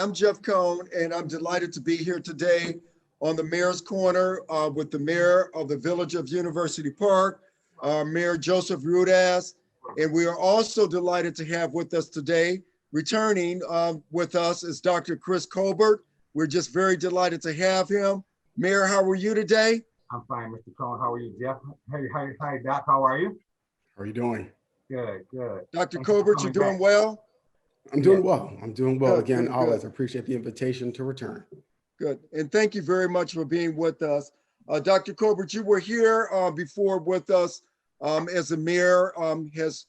I'm Jeff Cohn, and I'm delighted to be here today on the Mayor's Corner with the Mayor of the Village of University Park, Mayor Joseph Rudas. And we are also delighted to have with us today, returning with us is Dr. Chris Colbert. We're just very delighted to have him. Mayor, how are you today? I'm fine, Mr. Cohn. How are you, Jeff? Hi, Doc. How are you? How are you doing? Good, good. Dr. Colbert, you're doing well? I'm doing well. I'm doing well. Good, Again, good, always good. appreciate the invitation to return. Good. And thank you very much for being with us. Dr. Colbert, you were here before with us as the mayor has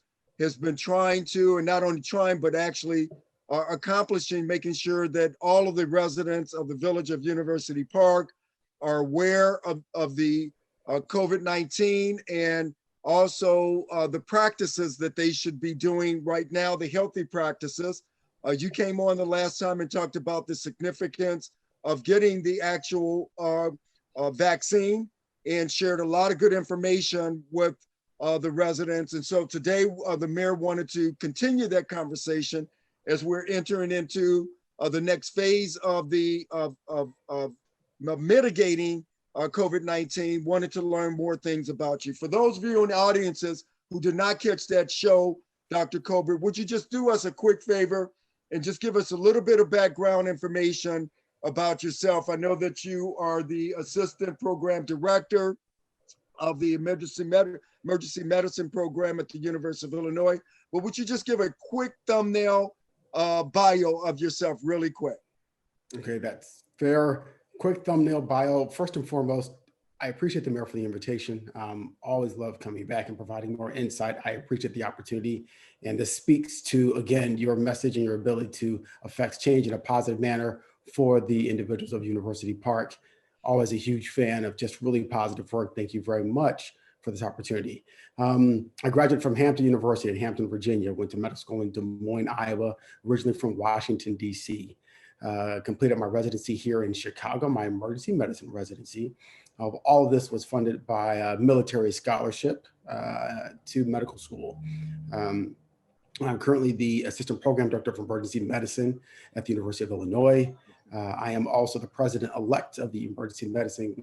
been trying to, and not only trying, but actually accomplishing, making sure that all of the residents of the Village of University Park are aware of the COVID-19 and also the practices that they should be doing right now, the healthy practices. You came on the last time and talked about the significance of getting the actual vaccine and shared a lot of good information with the residents. And so today the mayor wanted to continue that conversation as we're entering into the next phase of the mitigating COVID-19, wanted to learn more things about you. For those of you in the audiences who did not catch that show, Dr. Colbert, would you just do us a quick favor and just give us a little bit of background information about yourself? I know that you are the Assistant Program Director of the Emergency Medicine Program at the University of Illinois, but would you just give a quick thumbnail bio of yourself really quick? Okay, that's fair. Quick thumbnail bio. First and foremost, I appreciate the mayor for the invitation. Always love coming back and providing more insight. I appreciate the opportunity. And this speaks to, again, your message and your ability to affect change in a positive manner for the individuals of University Park. Always a huge fan of just really positive work. Thank you very much for this opportunity. I graduated from Hampton University in Hampton, Virginia, went to medical school in Des Moines, Iowa, originally from Washington, D.C. Completed my residency here in Chicago, my emergency medicine residency. All of this was funded by a military scholarship to medical school. I'm currently the Assistant Program Director for Emergency Medicine at the University of Illinois. I am also the President-elect of the Emergency Medicine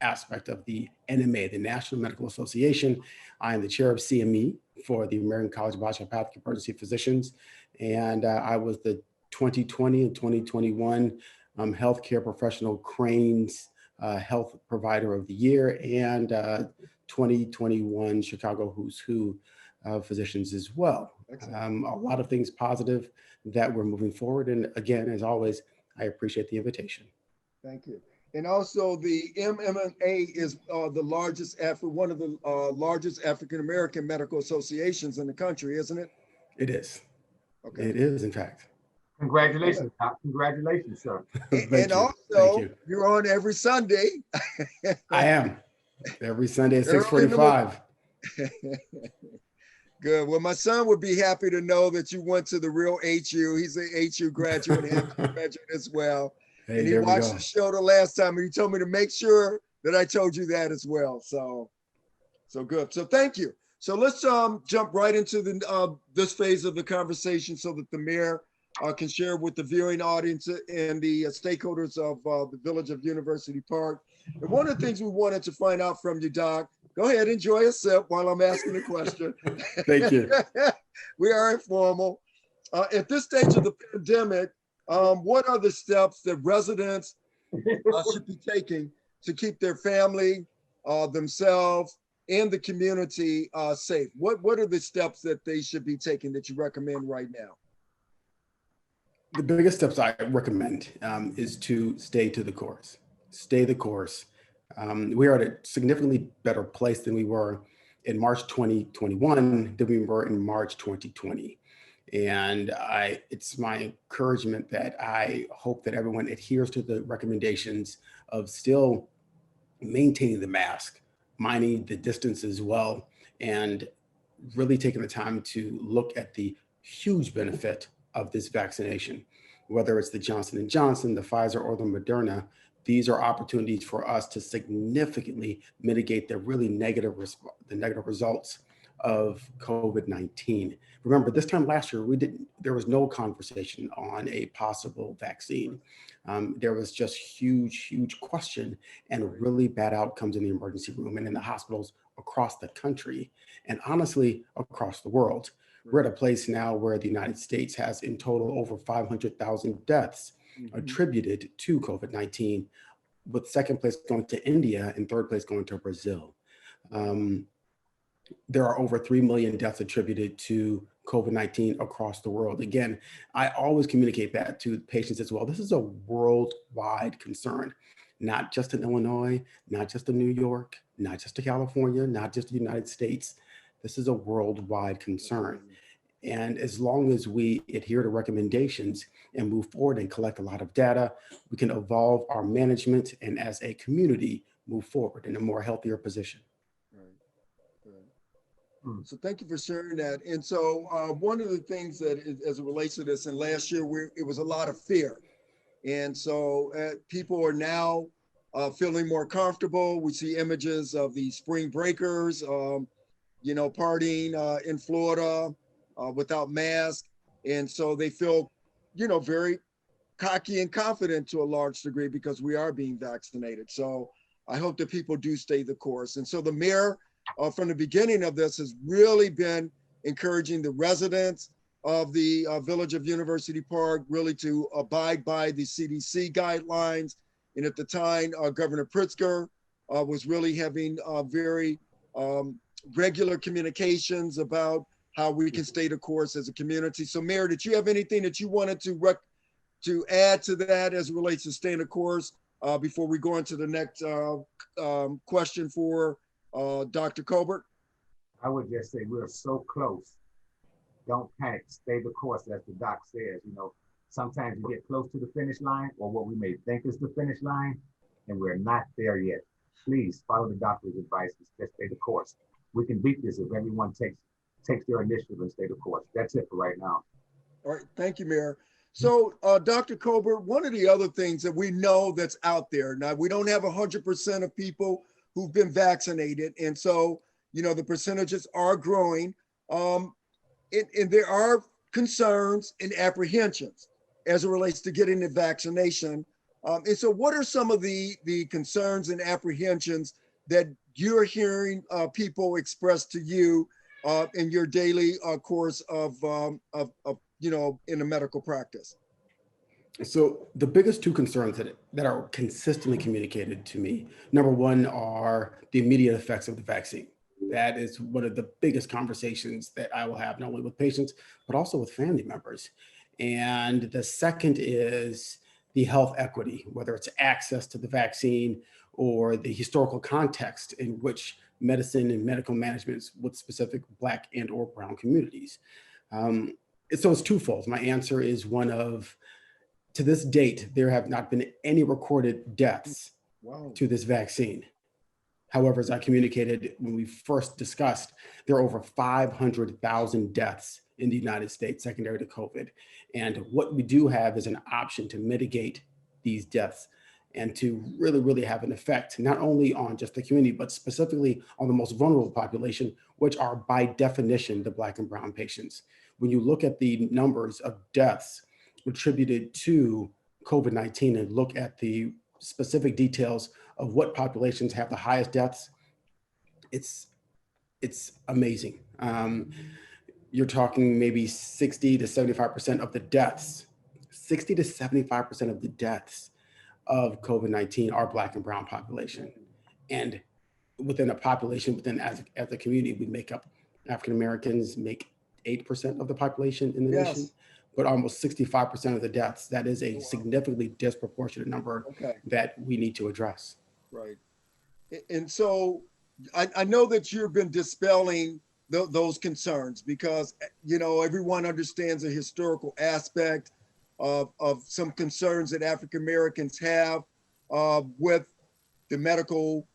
aspect of the NMA, the National Medical Association. I am the chair of CME for the American College of Osteopathic Emergency Physicians, and I was the 2020 and 2021 Healthcare Professional Cranes Health Provider of the Year, and 2021 Chicago Who's Who physicians as well. A lot of things positive that we're moving forward. And again, as always, I appreciate the invitation. Thank you. And also the MMA is the largest, one of the largest African-American medical associations in the country, isn't it? It is. Okay. It is, in fact. Congratulations, Doc. Congratulations, sir. And also, you're on every Sunday. I am. Every Sunday at 6:45. Good. Well, my son would be happy to know that you went to the real HU. He's an HU graduate, Hampton graduate as well. Hey, and he watched the show the last time, and he told me to make sure that I told you that as well. So good. So thank you. So let's jump right into the this phase of the conversation so that the mayor can share with the viewing audience and the stakeholders of the Village of University Park. And one of the things we wanted to find out from you, Doc, go ahead, enjoy a sip while I'm asking the question. Thank you. We are informal. At this stage of the pandemic, what are the steps that residents should be taking to keep their family, themselves, and the community safe? What are the steps that they should be taking that you recommend right now? The biggest steps I recommend is to stay to the course. Stay the course. We are at a significantly better place than we were in March 2021 than we were in March 2020. And it's my encouragement that I hope that everyone adheres to the recommendations of still maintaining the mask, minding the distance as well, and really taking the time to look at the huge benefit of this vaccination, whether it's the Johnson & Johnson, the Pfizer, or the Moderna. These are opportunities for us to significantly mitigate the really negative results of COVID-19. Remember, this time last year, there was no conversation on a possible vaccine. There was just huge question and really bad outcomes in the emergency room and in the hospitals across the country, and honestly, across the world. We're at a place now where the United States has in total over 500,000 deaths attributed to COVID-19, with second place going to India and third place going to Brazil. There are over 3 million deaths attributed to COVID-19 across the world. Again, I always communicate that to patients as well. This is a worldwide concern, not just in Illinois, not just in New York, not just in California, not just the United States. This is a worldwide concern. And as long as we adhere to recommendations and move forward and collect a lot of data, we can evolve our management and as a community move forward in a more healthier position. So thank you for sharing that. And so one of the things that as it relates to this, and last year it was a lot of fear. And so people are now feeling more comfortable. We see images of the spring breakers, partying in Florida without masks. And so they feel, very cocky and confident to a large degree because we are being vaccinated. So I hope that people do stay the course. And so the mayor from the beginning of this has really been encouraging the residents of the village of University Park really to abide by the CDC guidelines. And at the time, Governor Pritzker was really having very regular communications about how we can stay the course as a community. So Mayor, did you have anything that you wanted to add to that as it relates to staying the course before we go into the next question for Dr. Colbert? I would just say we're so close. Don't panic, stay the course, as the doc says. Sometimes you get close to the finish line or what we may think is the finish line, and we're not there yet. Please follow the doctor's advice and just stay the course. We can beat this if everyone takes their initiative and stay the course. That's it for right now. All right, thank you, Mayor. So Dr. Colbert, one of the other things that we know that's out there, now we don't have 100% of people who've been vaccinated. And so, the percentages are growing. And there are concerns and apprehensions as it relates to getting the vaccination. And so what are some of the concerns and apprehensions that you're hearing people express to you in your daily course of in a medical practice? So the biggest two concerns that are consistently communicated to me, number one, are the immediate effects of the vaccine. That is one of the biggest conversations that I will have, not only with patients, but also with family members. And the second is the health equity, whether it's access to the vaccine or the historical context in which medicine and medical management is with specific Black and or brown communities. So it's twofold. My answer is one of, to this date, there have not been any recorded deaths to this vaccine. However, as I communicated when we first discussed, there are over 500,000 deaths in the United States secondary to COVID. And what we do have is an option to mitigate these deaths and to really have an effect, not only on just the community, but specifically on the most vulnerable population, which are by definition the Black and brown patients. When you look at the numbers of deaths attributed to COVID-19 and look at the specific details of what populations have the highest deaths, it's amazing. You're talking maybe 60 to 75% of the deaths, 60 to 75% of the deaths of COVID-19 are Black and brown population. And within a population, as a community, we make up, African Americans make 8% of the population in the nation, but almost 65% of the deaths. That is a significantly disproportionate number that we need to address. Right. And so I know that you've been dispelling those concerns because, everyone understands the historical aspect of some concerns that African Americans have with the medical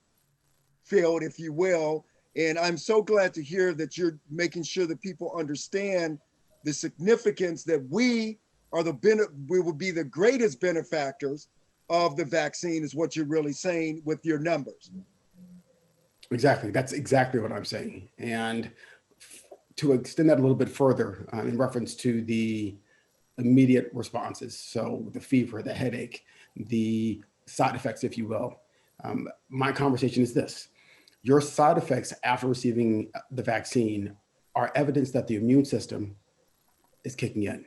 field, if you will. And I'm so glad to hear that you're making sure that people understand the significance that we will be the greatest benefactors of the vaccine, is what you're really saying with your numbers. Exactly. That's exactly what I'm saying. And to extend that a little bit further in reference to the immediate responses, so the fever, the headache, the side effects, if you will, my conversation is this: your side effects after receiving the vaccine are evidence that the immune system is kicking in.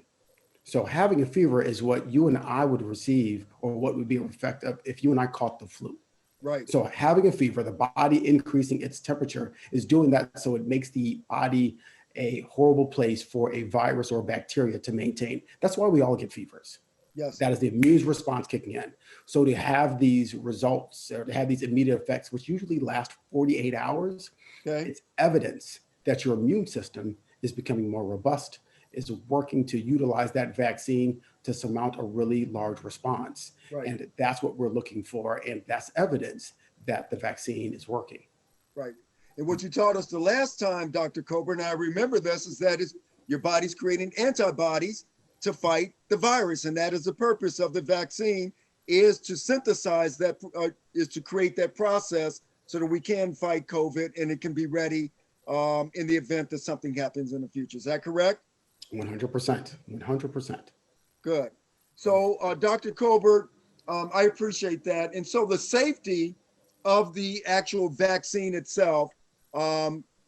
So having a fever is what you and I would receive, or what would be an effect of if you and I caught the flu. Right. So having a fever, the body increasing its temperature, is doing that so it makes the body a horrible place for a virus or bacteria to maintain. That's why we all get fevers. Yes. That is the immune response kicking in. So to have these results, or to have these immediate effects, which usually last 48 hours, Okay. it's evidence that your immune system is becoming more robust, is working to utilize that vaccine to surmount a really large response. Right. And that's what we're looking for. And that's evidence that the vaccine is working. Right. And what you taught us the last time, Dr. Colbert, and I remember this, is that your body's creating antibodies to fight the virus. And that is the purpose of the vaccine, is to synthesize that, is to create that process so that we can fight COVID and it can be ready in the event that something happens in the future. Is that correct? 100%, 100%. Good. So Dr. Colbert, I appreciate that. And so the safety of the actual vaccine itself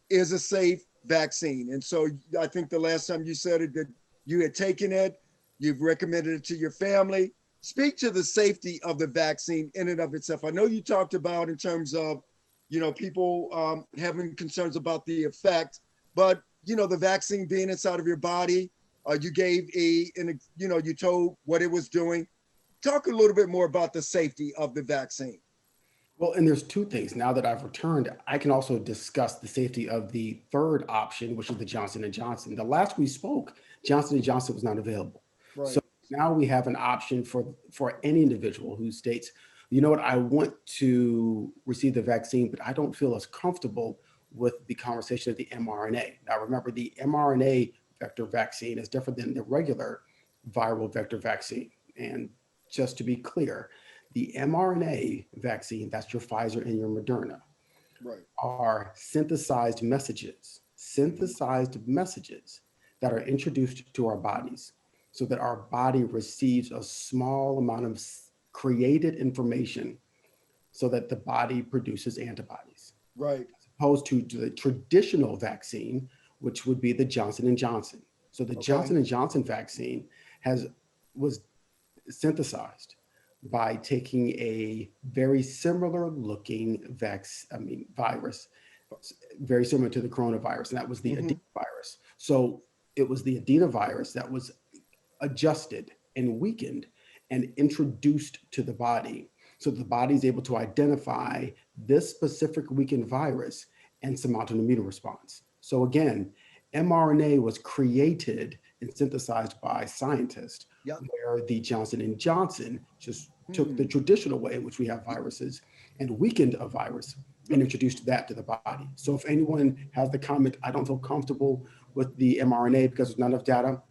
is a safe vaccine. And so I think the last time you said it, that you had taken it, you've recommended it to your family. Speak to the safety of the vaccine in and of itself. I know you talked about in terms of, people having concerns about the effect, but the vaccine being inside of your body, you gave you told what it was doing. Talk a little bit more about the safety of the vaccine. Well, and there's two things. Now that I've returned, I can also discuss the safety of the third option, which is the Johnson & Johnson. The last we spoke, Johnson & Johnson was not available. Right. So now we have an option for any individual who states, you know what, I want to receive the vaccine, but I don't feel as comfortable with the conversation of the mRNA. Now, remember, the mRNA vector vaccine is different than the regular viral vector vaccine. And just to be clear, the mRNA vaccine, that's your Pfizer and your Moderna, Right. are synthesized messages that are introduced to our bodies so that our body receives a small amount of created information so that the body produces antibodies. Right. As opposed to the traditional vaccine, which would be the Johnson & Johnson. So the Johnson & Johnson vaccine was synthesized by taking a very similar looking virus, very similar to the coronavirus, and that was the adenovirus. So it was the adenovirus that was adjusted and weakened and introduced to the body, so the body is able to identify this specific weakened virus and surmount an immune response. So again, mRNA was created and synthesized by scientists, where the Johnson & Johnson just took the traditional way in which we have viruses and weakened a virus and introduced that to the body. So if anyone has the comment, I don't feel comfortable with the mRNA because there's not enough data,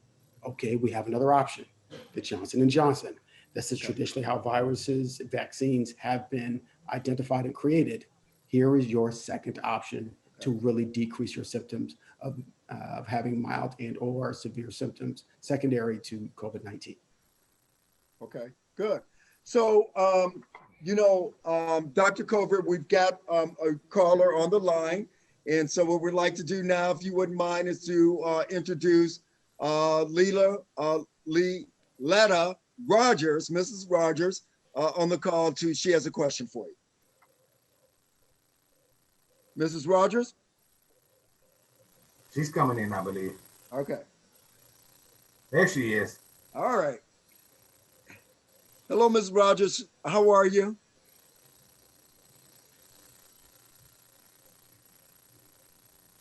okay, we have another option, the Johnson & Johnson. This is traditionally how viruses, vaccines have been identified and created. Here is your second option to really decrease your symptoms of having mild and or severe symptoms secondary to COVID-19. Okay, good. So, Dr. Colbert, we've got a caller on the line. And so what we'd like to do now, if you wouldn't mind, is to introduce Letta Rogers, Mrs. Rogers, on the call she has a question for you. Mrs. Rogers? She's coming in, I believe. Okay. There she is. All right. Hello, Mrs. Rogers. How are you?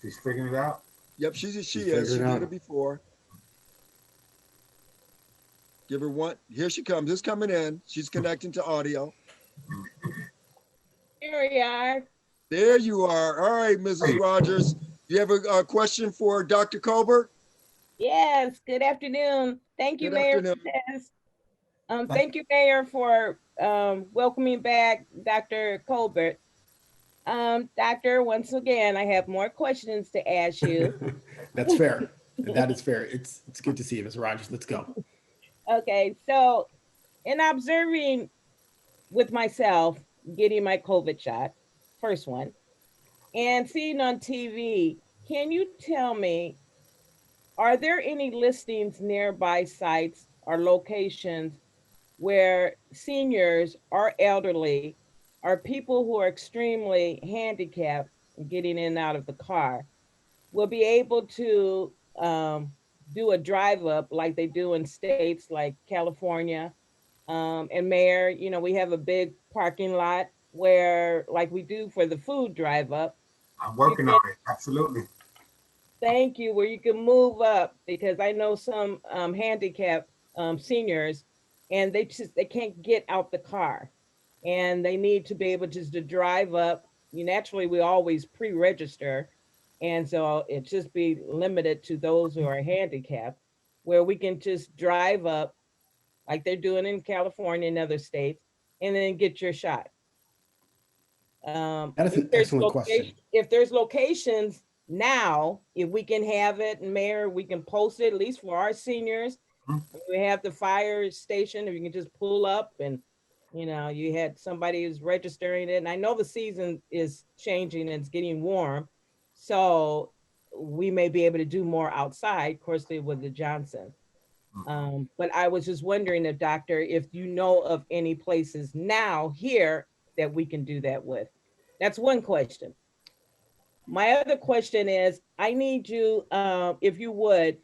She's figuring it out? Yep, she is. She did it before. Give her one. Here she comes. Just coming in. She's connecting to audio. Here we are. There you are. All right, Mrs. Rogers. You have a question for Dr. Colbert? Yes. Good afternoon. Thank you, Good Mayor. afternoon. Thank you, Mayor, for welcoming back Dr. Colbert. Doctor, once again, I have more questions to ask you. That's fair. That is fair. It's good to see you, Ms. Rogers. Let's go. Okay, so in observing with myself getting my COVID shot, first one, and seeing on TV, can you tell me, are there any listings nearby sites or locations where seniors or elderly or people who are extremely handicapped getting in and out of the car will be able to do a drive up like they do in states like California and Mayor? You know, we have a big parking lot where, like we do for the food drive up, I'm you working can, on it. Absolutely. thank you, where you can move up, because I know some handicapped seniors, and they can't get out the car, and they need to be able just to drive up. You naturally, we always pre-register, and so it just be limited to those who are handicapped, where we can just drive up like they're doing in California and other states, and then get your shot. That is an excellent question. If there's locations now, if we can have it, Mayor, we can post it at least for our seniors. Mhm. We have the fire station, if you can just pull up and, you know, you had somebody who's registering it. And I know the season is changing and it's getting warm, so we may be able to do more outside, of course, with the Johnson. But I was just wondering, if doctor, if you know of any places now here that we can do that with. That's one question. My other question is, I need you, if you would,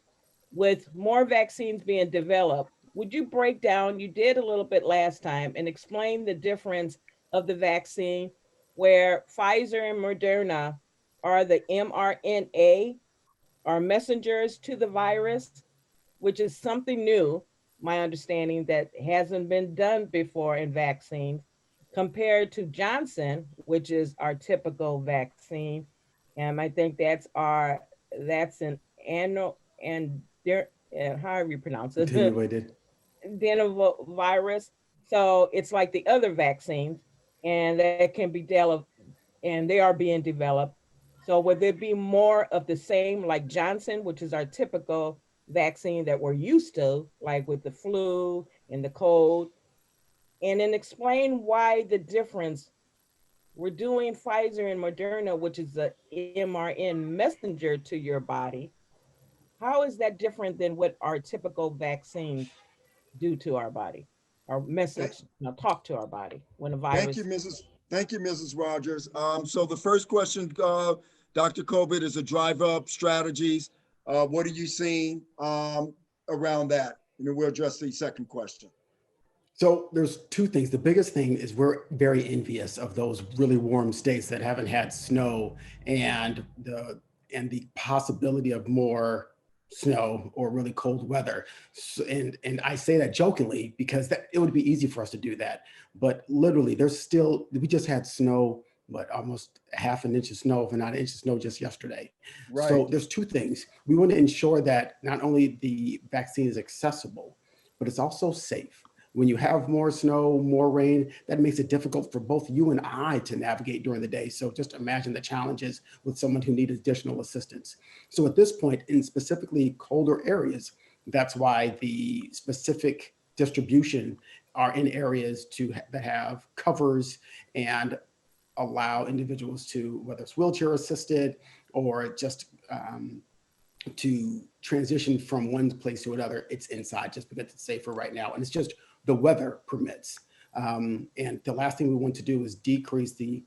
with more vaccines being developed, would you break down, you did a little bit last time, and explain the difference of the vaccine, where Pfizer and Moderna are the mRNA, are messengers to the virus, which is something new, my understanding, that hasn't been done before in vaccines, compared to Johnson, which is our typical vaccine. And I think that's an annual, and there, however you pronounce it, Attenuated. adenovirus. So it's like the other vaccines, and that can be developed, and they are being developed. So would there be more of the same, like Johnson, which is our typical vaccine that we're used to, like with the flu and the cold? And then explain why the difference. We're doing Pfizer and Moderna, which is the mRNA messenger to your body. How is that different than what our typical vaccines do to our body? Our message, talk to our body when a Thank virus. you, Mrs. Rogers. So the first question, Dr. Colbert, is a drive up strategies. What are you seeing around that? And then we'll address the second question. So there's two things. The biggest thing is we're very envious of those really warm states that haven't had snow, and the possibility of more snow or really cold weather. So, and I say that jokingly because it would be easy for us to do that. But literally, we just had snow, but almost half an inch of snow, if not an inch of snow just yesterday. Right. So there's two things. We want to ensure that not only the vaccine is accessible, but it's also safe. When you have more snow, more rain, that makes it difficult for both you and I to navigate during the day. So just imagine the challenges with someone who needs additional assistance. So at this point, in specifically colder areas, that's why the specific distribution are in areas that have covers and allow individuals to, whether it's wheelchair assisted or just to transition from one place to another, it's inside just because it's safer right now. And it's just the weather permits. And the last thing we want to do is decrease the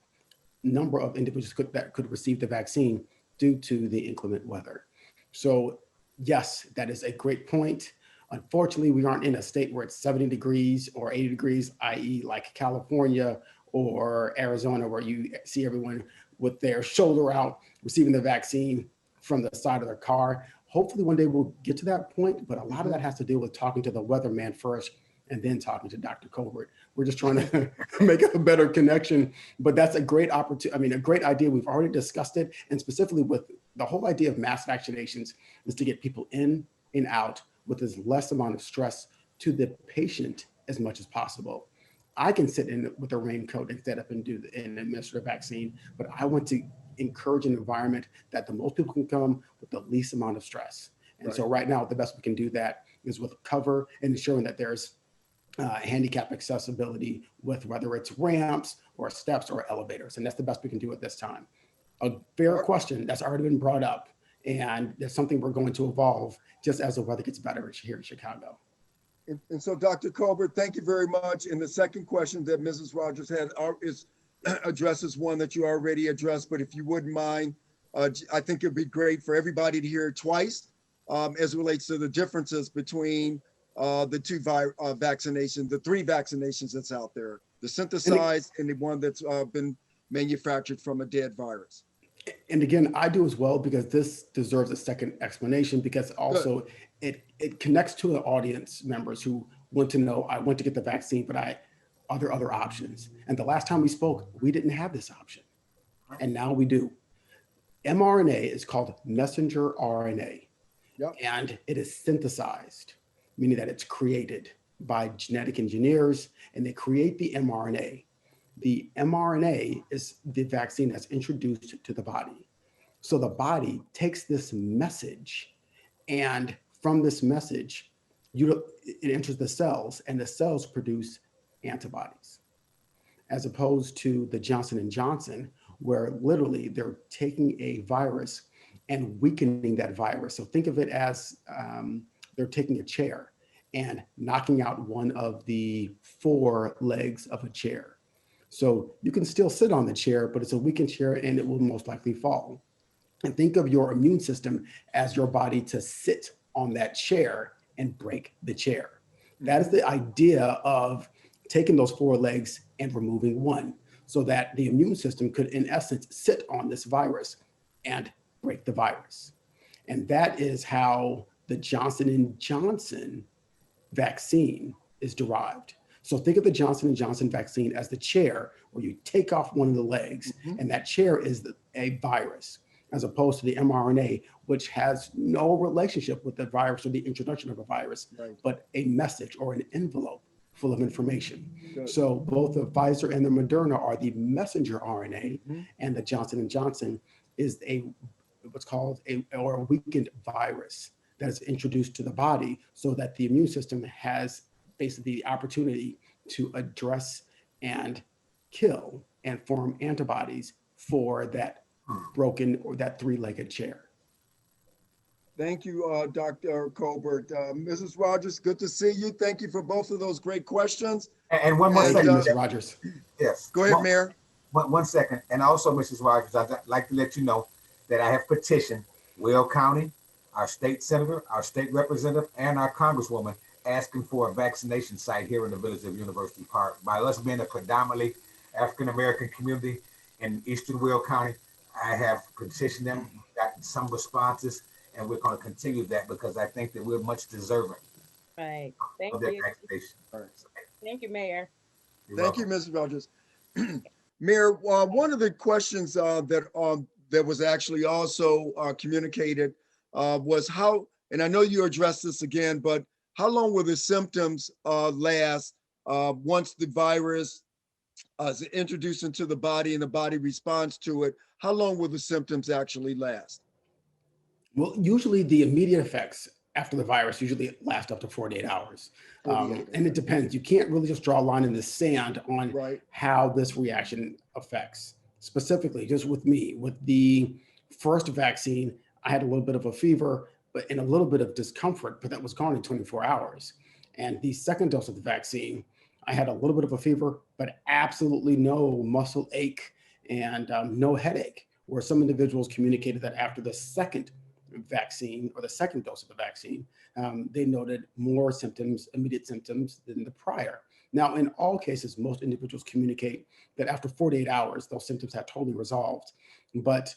number of individuals that could receive the vaccine due to the inclement weather. So yes, that is a great point. Unfortunately, we aren't in a state where it's 70 degrees or 80 degrees, i.e. like California or Arizona, where you see everyone with their shoulder out receiving the vaccine from the side of their car. Hopefully one day we'll get to that point, but a lot of that has to do with talking to the weatherman first and then talking to Dr. Colbert. We're just trying to make a better connection, but that's a great opportunity. I mean, a great idea. We've already discussed it. And specifically with the whole idea of mass vaccinations is to get people in and out with as less amount of stress to the patient as much as possible. I can sit in with a raincoat and set up and administer the vaccine, but I want to encourage an environment that the most people can come with the least amount of stress. And so right now, the best we can do that is with cover and ensuring that there's handicap accessibility with whether it's ramps or steps or elevators. And that's the best we can do at this time. A fair question that's already been brought up, and there's something we're going to evolve just as the weather gets better here in Chicago. And so, Dr. Colbert, thank you very much. And the second question that Mrs. Rogers had addresses one that you already addressed, but if you wouldn't mind, I think it'd be great for everybody to hear it twice as it relates to the differences between the two vaccinations, the three vaccinations that's out there, the synthesized and the one that's been manufactured from a dead virus. And again, I do as well, because this deserves a second explanation, because also it connects to the audience members who want to know, I went to get the vaccine, but are there other options? And the last time we spoke, we didn't have this option. And now we do. mRNA is called messenger RNA. Yep. And it is synthesized, meaning that it's created by genetic engineers, and they create the mRNA. The mRNA is the vaccine that's introduced to the body. So the body takes this message, and from this message, it enters the cells, and the cells produce antibodies, as opposed to the Johnson & Johnson, where literally they're taking a virus and weakening that virus. So think of it as they're taking a chair and knocking out one of the four legs of a chair. So you can still sit on the chair, but it's a weakened chair and it will most likely fall. And think of your immune system as your body to sit on that chair and break the chair. That is the idea of taking those four legs and removing one, so that the immune system could, in essence, sit on this virus and break the virus. And that is how the Johnson & Johnson vaccine is derived. So think of the Johnson & Johnson vaccine as the chair where you take off one of the legs, and that chair is a virus, as opposed to the mRNA, which has no relationship with the virus or the introduction of a virus, but a message or an envelope full of information. Good. So both the Pfizer and the Moderna are the messenger RNA, and the Johnson & Johnson is what's called a weakened virus that is introduced to the body, so that the immune system has basically the opportunity to address and kill and form antibodies for that broken or that three-legged chair. Thank you, Dr. Colbert. Mrs. Rogers, good to see you. Thank you for both of those great questions. And one more second, Mr. Rogers. Yes. Go ahead, Mayor. One second. And also, Mrs. Rogers, I'd like to let you know that I have petitioned Will County, our state senator, our state representative, and our congresswoman asking for a vaccination site here in the village of University Park. By us being a predominantly African-American community in Eastern Will County, I have petitioned them, gotten some responses, and we're going to continue that because I think that we're much deserving. Right. Thank of that you. vaccination. Thank you, Mayor. Thank you, Mrs. Rogers. Mayor, one of the questions that was actually also communicated was how, and I know you addressed this again, but how long will the symptoms last once the virus is introduced into the body and the body responds to it? How long will the symptoms actually last? Well, usually the immediate effects after the virus usually last up to 48 hours. And it depends. You can't really just draw a line in the sand on how this reaction affects. Specifically, just with me, with the first vaccine, I had a little bit of a fever, and a little bit of discomfort, but that was gone in 24 hours. And the second dose of the vaccine, I had a little bit of a fever, but absolutely no muscle ache and no headache, where some individuals communicated that after the second vaccine or the second dose of the vaccine, they noted more symptoms, immediate symptoms than the prior. Now, in all cases, most individuals communicate that after 48 hours, those symptoms have totally resolved. But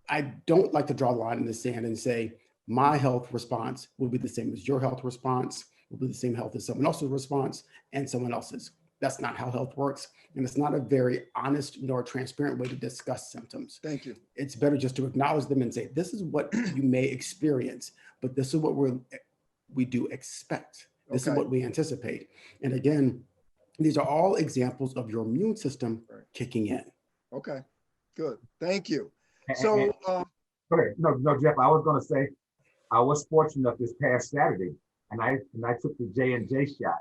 I don't like to draw the line in the sand and say, my health response will be the same as your health response, will be the same health as someone else's response and someone else's. That's not how health works. And it's not a very honest nor transparent way to discuss symptoms. Thank you. It's better just to acknowledge them and say, this is what you may experience, but this is what we do expect. This is what we anticipate. And again, these are all examples of your immune system kicking in. Okay, good. Thank you. So, Go ahead. No, Jeff, I was gonna say, I was fortunate enough this past Saturday, and I took the J&J shot.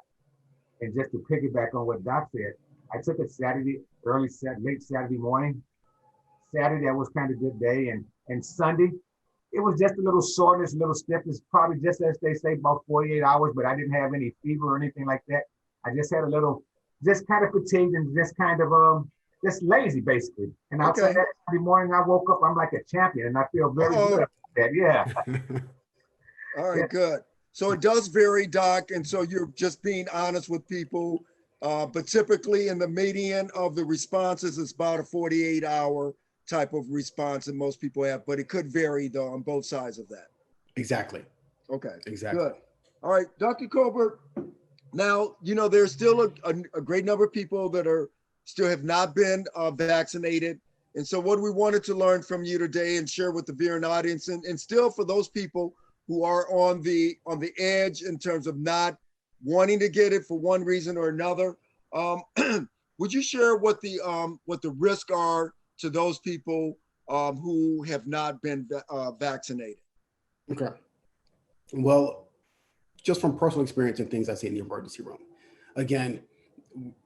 And just to piggyback on what Doc said, I took it Saturday, late Saturday morning. Saturday, that was kind of a good day. And Sunday, it was just a little soreness, a little stiffness, probably just as they say, about 48 hours, but I didn't have any fever or anything like that. I just had a little, just kind of fatigued and just kind of, just lazy basically. And outside that Sunday morning, I woke up, I'm like a champion and I feel very good about that. Yeah. All right, good. So it does vary, Doc. And so you're just being honest with people. But typically in the median of the responses, it's about a 48-hour type of response that most people have, but it could vary though on both sides of that. Exactly. Okay, Exactly. good. All right, Dr. Colbert, now, there's still a great number of people that still have not been vaccinated. And so what we wanted to learn from you today and share with the viewing audience, and still for those people who are on the edge in terms of not wanting to get it for one reason or another, would you share what the risks are to those people who have not been vaccinated? Okay. Well, just from personal experience and things I see in the emergency room. Again,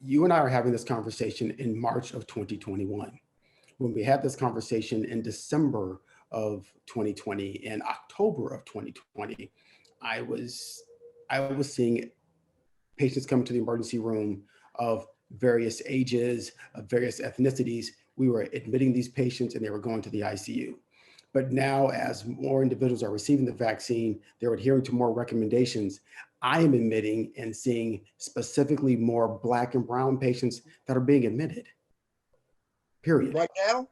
you and I are having this conversation in March of 2021. When we had this conversation in December of 2020, in October of 2020, I was seeing patients come to the emergency room of various ages, of various ethnicities. We were admitting these patients and they were going to the ICU. But now, as more individuals are receiving the vaccine, they're adhering to more recommendations. I am admitting and seeing specifically more Black and brown patients that are being admitted. Period. Right now?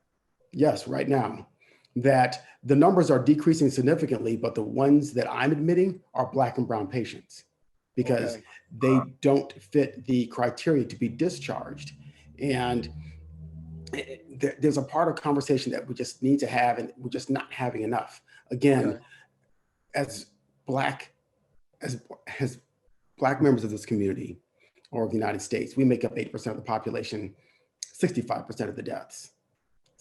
Yes, right now. That the numbers are decreasing significantly, but the ones that I'm admitting are Black and brown patients because they don't fit the criteria to be discharged. And there's a part of conversation that we just need to have, and we're just not having enough. Again, as Black members of this community or of the United States, we make up 8% of the population, 65% of the deaths.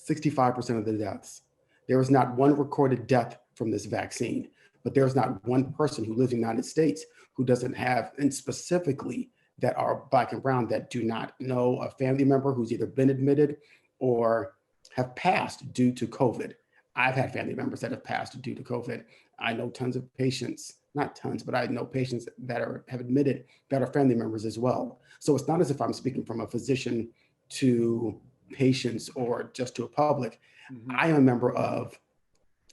65% of the deaths. There is not one recorded death from this vaccine, but there's not one person who lives in the United States who doesn't have, and specifically that are Black and brown, that do not know a family member who's either been admitted or have passed due to COVID. I've had family members that have passed due to COVID. I know tons of patients, not tons, but I know patients that have admitted that are family members as well. So it's not as if I'm speaking from a physician to patients or just to a public. I am a member of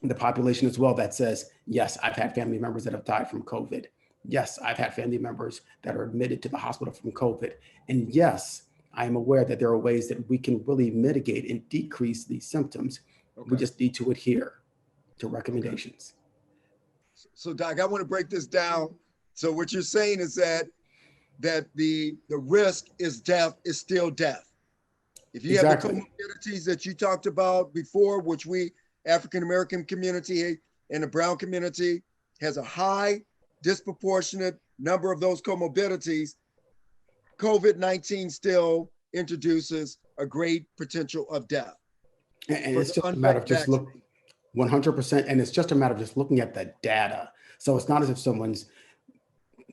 the population as well that says, yes, I've had family members that have died from COVID. Yes, I've had family members that are admitted to the hospital from COVID. And yes, I am aware that there are ways that we can really mitigate and decrease these symptoms. We just need to adhere to recommendations. So Doc, I want to break this down. So what you're saying is that the risk is death is still death. If you have the comorbidities that you talked about before, which we African-American community and the brown community has a high disproportionate number of those comorbidities, COVID-19 still introduces a great potential of death. And it's just a matter of just look 100%. And it's just a matter of just looking at the data. So it's not as if someone's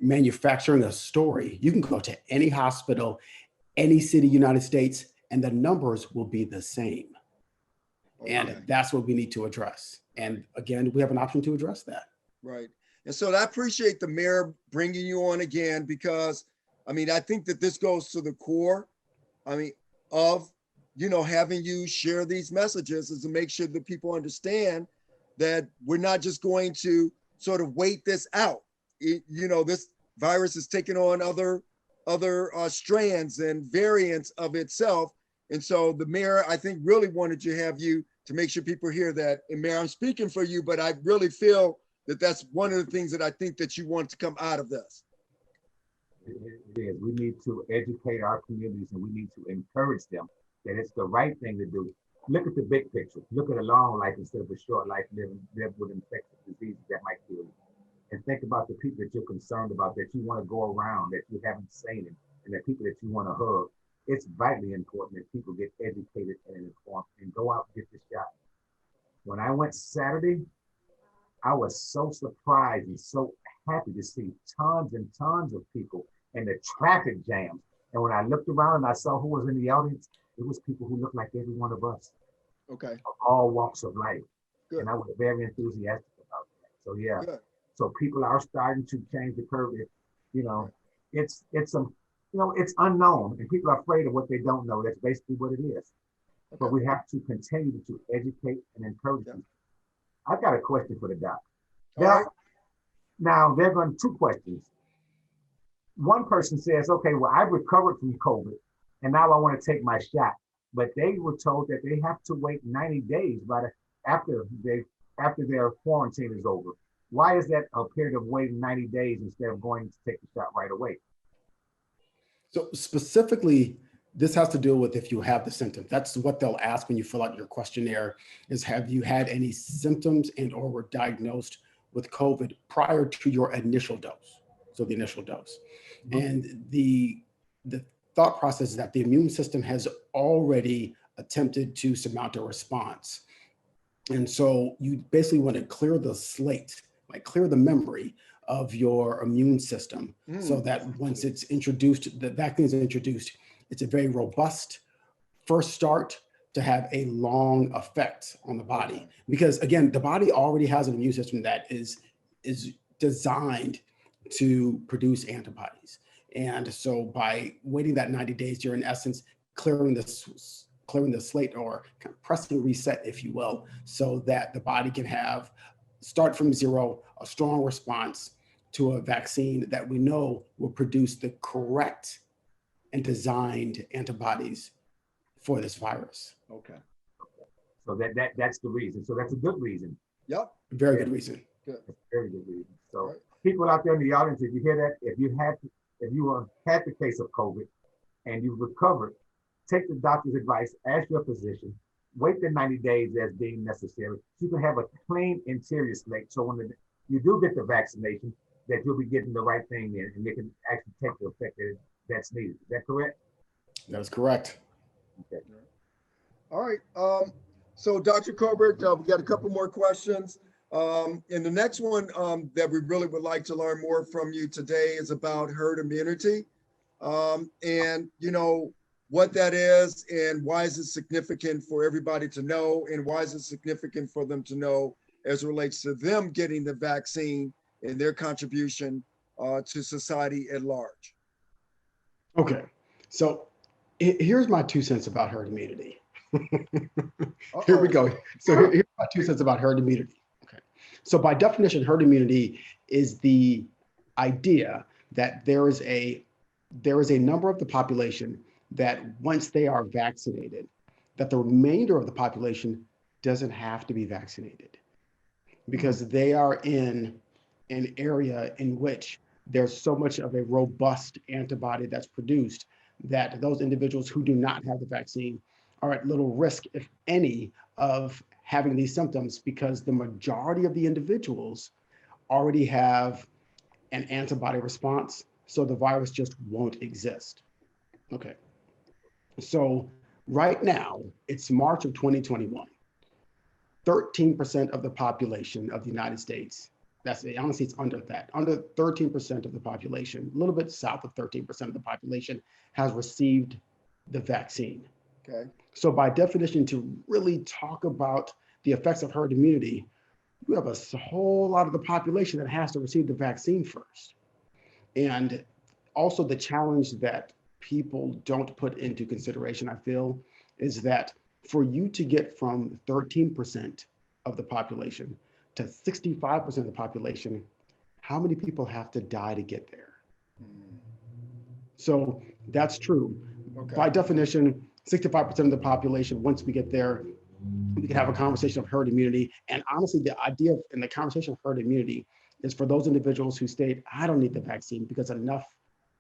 manufacturing a story. You can go to any hospital, any city, United States, and the numbers will be the same. And that's what we need to address. And again, we have an option to address that. Right. And so I appreciate the mayor bringing you on again, because I mean, I think that this goes to the core, of, having you share these messages, is to make sure that people understand that we're not just going to sort of wait this out. This virus is taking on other strands and variants of itself. And so the mayor, I think, really wanted to have you to make sure people hear that. And Mayor, I'm speaking for you, but I really feel that that's one of the things that I think that you want to come out of this. It is. We need to educate our communities, and we need to encourage them that it's the right thing to do. Look at the big picture. Look at a long life instead of a short life, live with infectious diseases that might kill you. And think about the people that you're concerned about, that you want to go around, that you haven't seen, and the people that you want to hug. It's vitally important that people get educated and informed and go out and get the shot. When I went Saturday, I was so surprised and so happy to see tons and tons of people and the traffic jams. And when I looked around and I saw who was in the audience, it was people who looked like every one of us, Okay, of all walks of life. good, And I was very enthusiastic about that. So yeah, good. so people are starting to change the curve. You know, Right. it's some, it's unknown, and people are afraid of what they don't know. That's basically what it is. But Okay, we have to continue to educate and encourage yeah. people. I've got a question for the doc. All right, Now they're going two questions. One person says, okay, well, I've recovered from COVID and now I want to take my shot. But they were told that they have to wait 90 days after their quarantine is over. Why is that a period of waiting 90 days instead of going to take the shot right away? So specifically, this has to do with if you have the symptoms. That's what they'll ask when you fill out your questionnaire is, have you had any symptoms and or were diagnosed with COVID prior to your initial dose? So the initial dose. Mhm. And the thought process is that the immune system has already attempted to surmount a response. And so you basically want to clear the slate, like clear the memory of your immune system so that once it's introduced, the vaccine is introduced, it's a very robust first start to have a long effect on the body. Okay. Because again, the body already has an immune system that is designed to produce antibodies. And so by waiting that 90 days, you're in essence clearing the slate or kind of pressing reset, if you will, so that the body can start from zero, a strong response to a vaccine that we know will produce the correct and designed antibodies for this virus. okay. So that's the reason. So that's a good reason. Yep, Very good reason. good. That's a very good reason. So Right. people out there in the audience, if you hear that, if you had the case of COVID and you've recovered, take the doctor's advice, ask your physician, wait the 90 days as being necessary. So you can have a clean interior slate. So when you do get the vaccination, that you'll be getting the right thing in and it can actually take the effect that's needed. Is that correct? That is correct. Okay. All right. So Dr. Colbert, we got a couple more questions. And the next one that we really would like to learn more from you today is about herd immunity. And what that is and why is it significant for everybody to know, and why is it significant for them to know as it relates to them getting the vaccine and their contribution to society at large. Okay, so here's my 2 cents about herd immunity. Here we go. So here's my 2 cents about herd immunity. Okay, so by definition, herd immunity is the idea that there is a number of the population that once they are vaccinated, that the remainder of the population doesn't have to be vaccinated because they are in an area in which there's so much of a robust antibody that's produced that those individuals who do not have the vaccine are at little risk, if any, of having these symptoms because the majority of the individuals already have an antibody response, so the virus just won't exist. Okay, so right now, it's March of 2021. 13% of the population of the United States, honestly, it's under 13% of the population, a little bit south of 13% of the population has received the vaccine. Okay. So by definition, to really talk about the effects of herd immunity, you have a whole lot of the population that has to receive the vaccine first. And also the challenge that people don't put into consideration, I feel, is that for you to get from 13% of the population to 65% of the population, how many people have to die to get there? So that's true. Okay. By definition, 65% of the population, once we get there, we can have a conversation of herd immunity. And honestly, the idea in the conversation of herd immunity is for those individuals who state, I don't need the vaccine because enough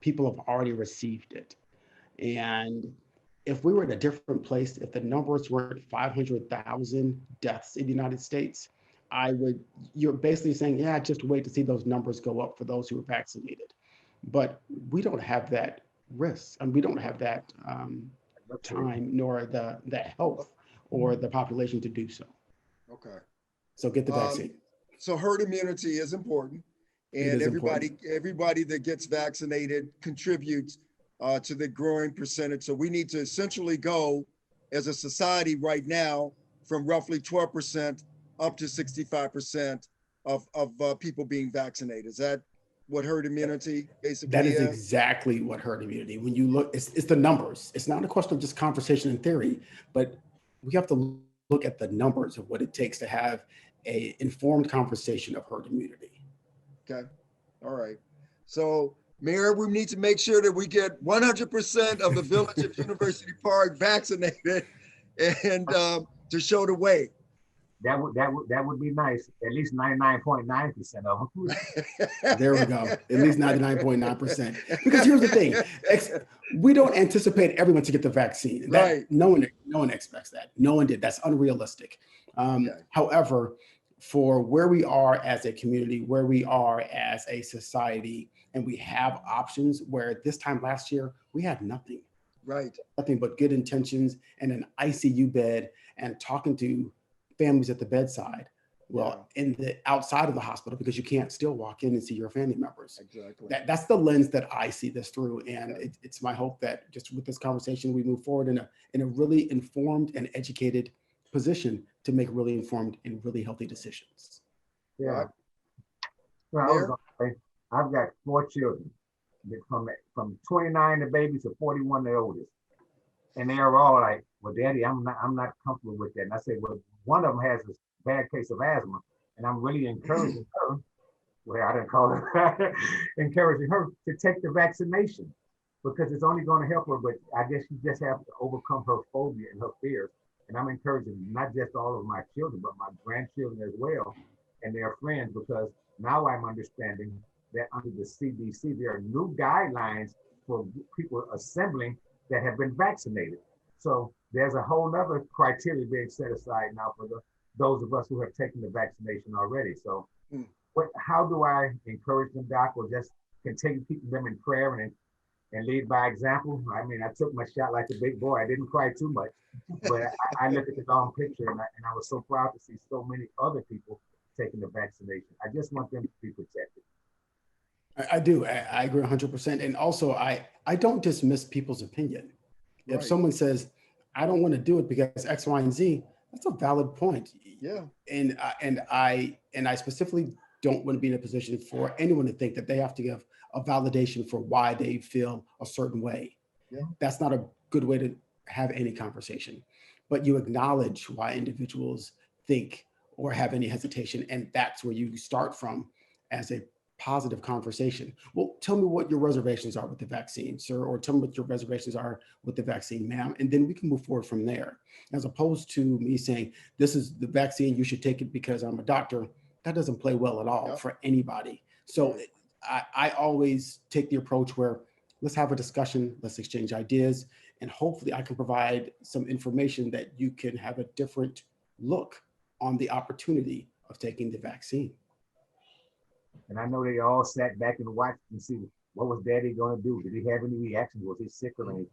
people have already received it. And if we were in a different place, if the numbers were 500,000 deaths in the United States, you're basically saying, yeah, just wait to see those numbers go up for those who are vaccinated. But we don't have that risk, and we don't have that time, nor the health or the population to do so. Okay. So get the vaccine. So herd immunity is important, It and is everybody that gets vaccinated contributes to the growing percentage. So we need to essentially go as a society right now from roughly 12% up to 65% of people being vaccinated. Is that what herd immunity basically That is is? exactly what herd immunity. When you look, it's the numbers. It's not a question of just conversation and theory, but we have to look at the numbers of what it takes to have a informed conversation of herd immunity. Okay. All right. So, Mayor, we need to make sure that we get 100% of the village of University Park vaccinated and to show the way. That would be nice. At least 99.9% of them. There we go. At least 99.9%. Because here's the thing. We don't anticipate everyone to get the vaccine. Right. No one expects that. No one did. That's unrealistic. Okay. However, for where we are as a community, where we are as a society, and we have options where this time last year, we had nothing. Right. Nothing but good intentions and an ICU bed and talking to families at the bedside. Well, in the outside of the hospital, because you can't still walk in and see your family members. Exactly. That's the lens that I see this through. And it's my hope that just with this conversation, we move forward in a really informed and educated position to make really informed and really healthy decisions. Yeah. Well, I've got 4 children, from 29 the babies to 41 the oldest, and they are all like, "Well, Daddy, I'm not comfortable with that." And I said, "Well, one of them has a bad case of asthma, and I'm really encouraging her." Well, I didn't call her encouraging her to take the vaccination because it's only going to help her. But I guess she just has to overcome her phobia and her fears. And I'm encouraging not just all of my children, but my grandchildren as well, and their friends, because now I'm understanding that under the CDC, there are new guidelines for people assembling that have been vaccinated. So there's a whole other criteria being set aside now for those of us who have taken the vaccination already. So how do I encourage them, Doc, or just continue keeping them in prayer and lead by example? I mean, I took my shot like a big boy. I didn't cry too much, but I look at the long picture and I was so proud to see so many other people taking the vaccination. I just want them to be protected. I do. I agree 100%. And also, I don't dismiss people's opinion. Right. If someone says, I don't want to do it because X, Y, and Z, that's a valid point. Yeah. And I specifically don't want to be in a position for anyone to think that they have to give a validation for why they feel a certain way. Yeah. That's not a good way to have any conversation. But you acknowledge why individuals think or have any hesitation. And that's where you start from as a positive conversation. Well, tell me what your reservations are with the vaccine, sir, or tell me what your reservations are with the vaccine, ma'am, and then we can move forward from there. As opposed to me saying, this is the vaccine, you should take it because I'm a doctor. That doesn't play well at all for anybody. So I always take the approach where let's have a discussion, let's exchange ideas, and hopefully I can provide some information that you can have a different look on the opportunity of taking the vaccine. And I know they all sat back and watched and see what was Daddy going to do. Did he have any reactions? Was he sick or anything?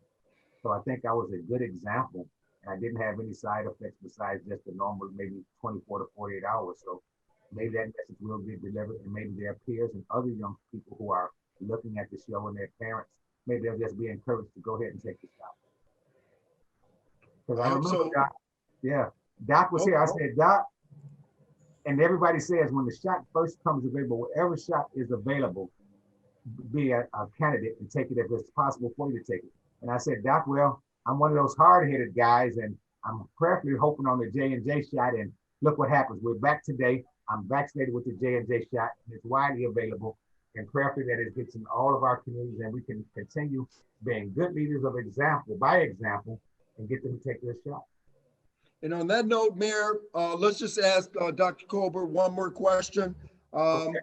So I think I was a good example. And I didn't have any side effects besides just the normal, maybe 24 to 48 hours. So maybe that message will get delivered, and maybe their peers and other young people who are looking at the show and their parents, maybe they'll just be encouraged to go ahead and take the shot. Because I remember Doc was here. I said, Doc, and everybody says when the shot first comes available, whatever shot is available, be a candidate and take it if it's possible for you to take it. And I said, Doc, well, I'm one of those hard-headed guys, and I'm prayerfully hoping on the J&J shot, and look what happens. We're back today. I'm vaccinated with the J&J shot, and it's widely available, and prayerfully that it gets in all of our communities, and we can continue being good leaders of example, by example, and get them to take their shot. And on that note, Mayor, let's just ask Dr. Colbert one more question. Okay.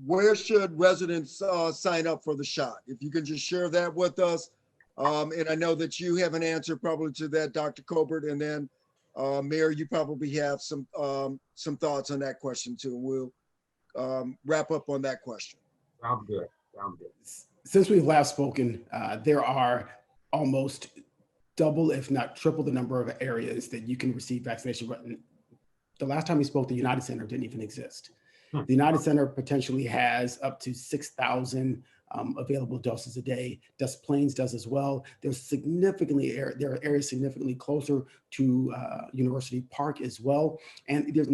Where should residents sign up for the shot? If you can just share that with us. And I know that you have an answer probably to that, Dr. Colbert, and then Mayor, you probably have some thoughts on that question too. We'll wrap up on that question. Sounds good. Sounds good. Since we've last spoken, there are almost double, if not triple, the number of areas that you can receive vaccination The last time we spoke, the United Center didn't even exist. Hmm. The United Center potentially has up to 6,000 available doses a day. Des Plaines does as well. There are areas significantly closer to University Park as well. And there's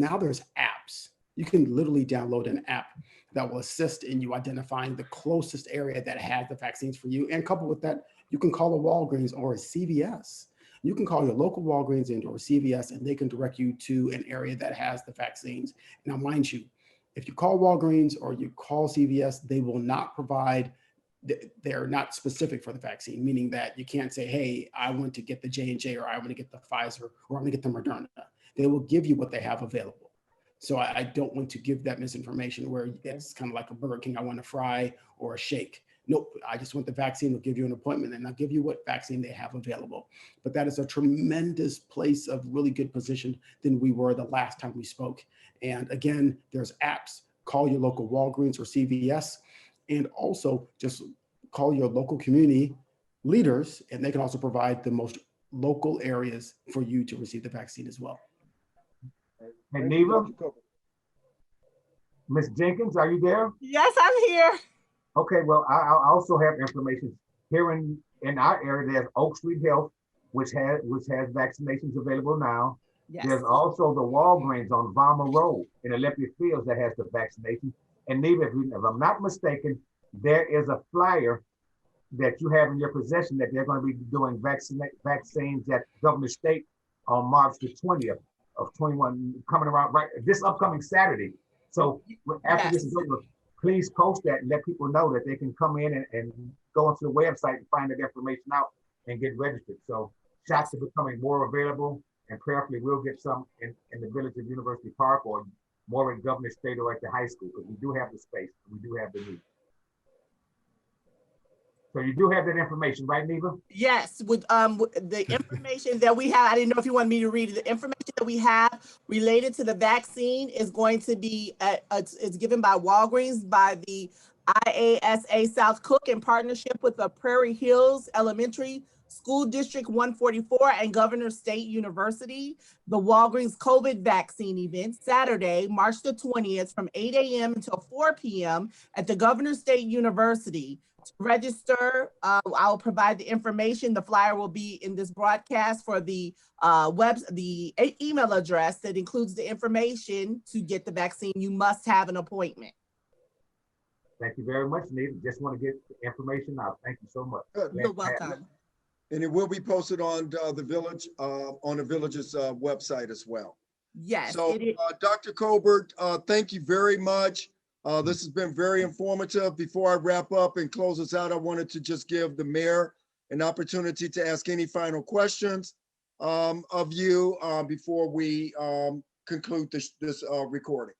apps. You can literally download an app that will assist in you identifying the closest area that has the vaccines for you. And coupled with that, you can call a Walgreens or a CVS. You can call your local Walgreens and or CVS, and they can direct you to an area that has the vaccines. Now, mind you, if you call Walgreens or you call CVS, they will not provide, they're not specific for the vaccine, meaning that you can't say, hey, I want to get the J&J or I want to get the Pfizer or I want to get the Moderna. They will give you what they have available. So I don't want to give that misinformation where it's kind of like a Burger King, I want a fry or a shake. Nope, I just want the vaccine. They'll give you an appointment and I'll give you what vaccine they have available. But that is a tremendous place of really good position than we were the last time we spoke. And again, there's apps. Call your local Walgreens or CVS, and also just call your local community leaders, and they can also provide the most local areas for you to receive the vaccine as well. Hey, Neva, Ms. Jenkins, are you there? Yes, I'm here. Okay, well, I also have information here in our area. There's Oak Street Health, which has vaccinations available now. Yes. There's also the Walgreens on Valmer Road in Olympia Fields that has the vaccination. And Neva, if I'm not mistaken, there is a flyer that you have in your possession that they're going to be doing vaccines at Governor State on March the 20th of 21, coming around right this upcoming Saturday. So after this is over, please post that and let people know that they can come in and go onto the website and find that information out and get registered. So shots are becoming more available, and prayerfully we'll get some in the village of University Park or more at Governor State or at the high school, because we do have the space, we do have the need. So you do have that information, right, Neva? Yes, with the information that we have, I didn't know if you wanted me to read it. The information that we have related to the vaccine is going to be, it's given by Walgreens, by the IASA South Cook in partnership with the Prairie Hills Elementary School District 144 and Governor State University. The Walgreens COVID vaccine event, Saturday, March the 20th from 8 a.m. until 4 p.m. at the Governor State University. To register, I'll provide the information. The flyer will be in this broadcast for the email address that includes the information to get the vaccine. You must have an appointment. Thank you very much, Neva. Just want to get the information out. Thank you so much. You're welcome. And it will be posted on the village, on the village's website as well. Yes. So, Dr. Colbert, thank you very much. This has been very informative. Before I wrap up and close us out, I wanted to just give the mayor an opportunity to ask any final questions of you before we conclude this recording.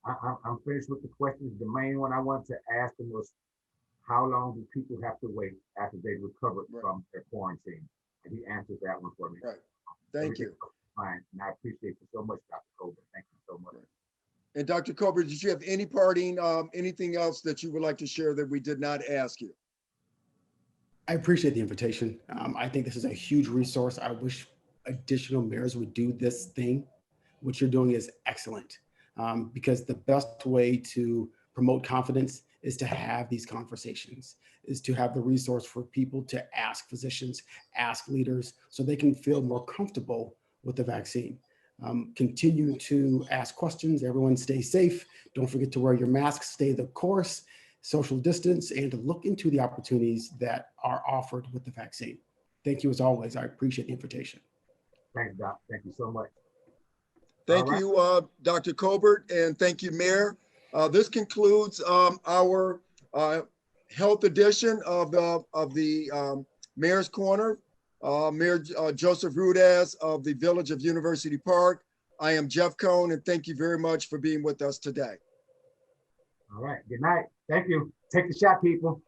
I'm finished with the questions. The main one I wanted to ask them was, how long do people have to wait after they recovered from their quarantine? And he answered that one for me. Right. Thank you. Fine. And I appreciate you so much, Dr. Colbert. Thank you so much. And Dr. Colbert, did you have any parting, anything else that you would like to share that we did not ask you? I appreciate the invitation. I think this is a huge resource. I wish additional mayors would do this thing. What you're doing is excellent, because the best way to promote confidence is to have these conversations, is to have the resource for people to ask physicians, ask leaders, so they can feel more comfortable with the vaccine. Continue to ask questions. Everyone stay safe. Don't forget to wear your mask, stay the course, social distance, and to look into the opportunities that are offered with the vaccine. Thank you as always. I appreciate the invitation. Thanks, Doc. Thank you so much. Thank you, Dr. Colbert, and thank you, Mayor. This concludes our health edition of the Mayor's Corner. Mayor Joseph Rudaz of the Village of University Park. I am Jeff Cohn, and thank you very much for being with us today. All right, good night. Thank you. Take the shot, people.